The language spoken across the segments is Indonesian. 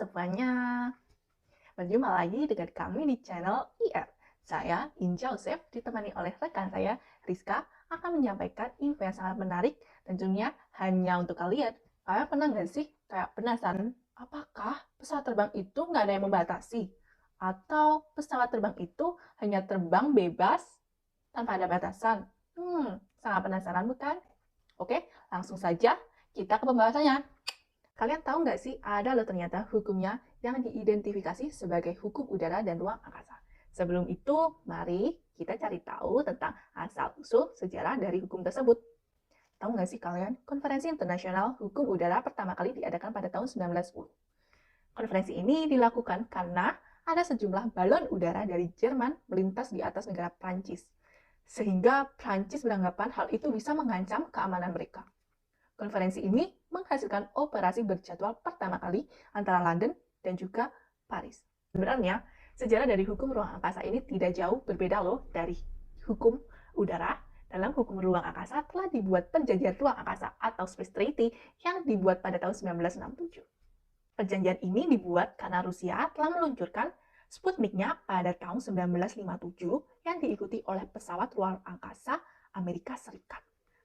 semuanya, berjumpa lagi dengan kami di channel IR. Saya, In Joseph, ditemani oleh rekan saya, Rizka, akan menyampaikan info yang sangat menarik dan tentunya hanya untuk kalian. Kalian pernah nggak sih kayak penasaran, apakah pesawat terbang itu nggak ada yang membatasi? Atau pesawat terbang itu hanya terbang bebas tanpa ada batasan? Sangat penasaran bukan? Oke, langsung saja kita ke pembahasannya. Kalian tahu nggak sih, ada loh ternyata hukumnya yang diidentifikasi sebagai hukum udara dan ruang angkasa. Sebelum itu, mari kita cari tahu tentang asal-usul sejarah dari hukum tersebut. Tahu nggak sih kalian, Konferensi Internasional Hukum Udara pertama kali diadakan pada tahun 1910. Konferensi ini dilakukan karena ada sejumlah balon udara dari Jerman melintas di atas negara Prancis. Sehingga Prancis beranggapan hal itu bisa mengancam keamanan mereka. Konferensi ini menghasilkan operasi berjadwal pertama kali antara London dan juga Paris. Sebenarnya, sejarah dari hukum ruang angkasa ini tidak jauh berbeda loh dari hukum udara. Dalam hukum ruang angkasa telah dibuat perjanjian ruang angkasa atau Space Treaty yang dibuat pada tahun 1967. Perjanjian ini dibuat karena Rusia telah meluncurkan Sputnik-nya pada tahun 1957 yang diikuti oleh pesawat ruang angkasa Amerika Serikat.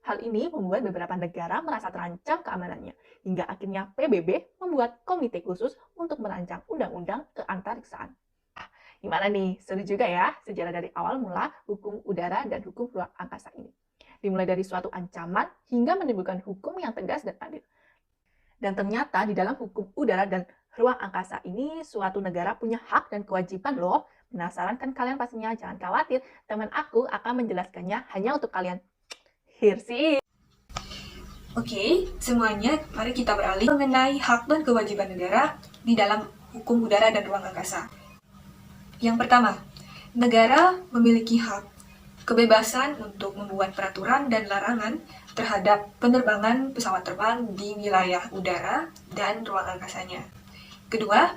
Hal ini membuat beberapa negara merasa terancam keamanannya, hingga akhirnya PBB membuat komite khusus untuk merancang undang-undang keantariksaan. Gimana nih? Seru juga ya sejarah dari awal mula hukum udara dan hukum ruang angkasa ini. Dimulai dari suatu ancaman hingga menimbulkan hukum yang tegas dan adil. Dan ternyata di dalam hukum udara dan ruang angkasa ini suatu negara punya hak dan kewajiban loh. Penasaran kan kalian pastinya? Jangan khawatir, teman aku akan menjelaskannya hanya untuk kalian. Here she is. Oke, semuanya, mari kita beralih mengenai hak dan kewajiban negara di dalam hukum udara dan ruang angkasa. Yang pertama, negara memiliki hak kebebasan untuk membuat peraturan dan larangan terhadap penerbangan pesawat terbang di wilayah udara dan ruang angkasanya. Kedua,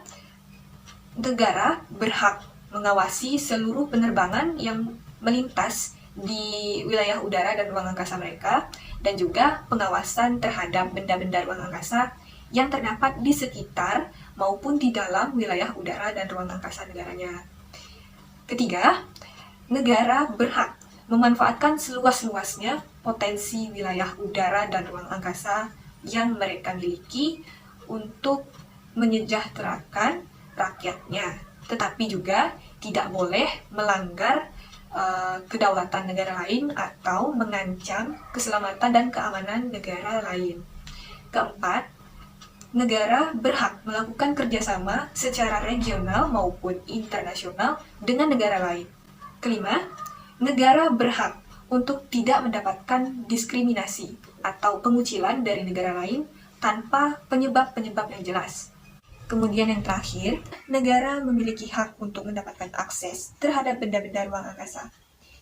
negara berhak mengawasi seluruh penerbangan yang melintas di wilayah udara dan ruang angkasa mereka, dan juga pengawasan terhadap benda-benda ruang angkasa yang terdapat di sekitar maupun di dalam wilayah udara dan ruang angkasa negaranya. Ketiga, negara berhak memanfaatkan seluas-luasnya potensi wilayah udara dan ruang angkasa yang mereka miliki untuk menyejahterakan rakyatnya, tetapi juga tidak boleh melanggar kedaulatan negara lain atau mengancam keselamatan dan keamanan negara lain. Keempat, negara berhak melakukan kerjasama secara regional maupun internasional dengan negara lain. Kelima, negara berhak untuk tidak mendapatkan diskriminasi atau pengucilan dari negara lain tanpa penyebab-penyebab yang jelas. Kemudian yang terakhir, negara memiliki hak untuk mendapatkan akses terhadap benda-benda ruang angkasa.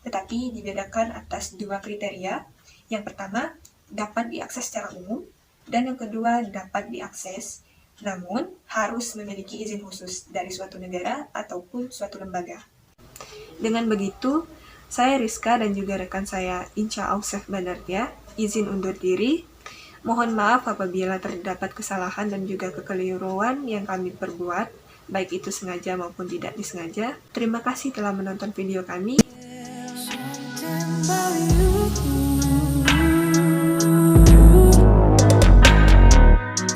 Tetapi dibedakan atas dua kriteria. Yang pertama, dapat diakses secara umum, dan yang kedua, dapat diakses, namun harus memiliki izin khusus dari suatu negara ataupun suatu lembaga. Dengan begitu, saya Rizka dan juga rekan saya Inca Ausef Banartia izin undur diri. Mohon maaf apabila terdapat kesalahan dan juga kekeliruan yang kami perbuat, baik itu sengaja maupun tidak disengaja. Terima kasih telah menonton video kami.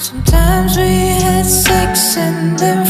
Sometimes we had sex and then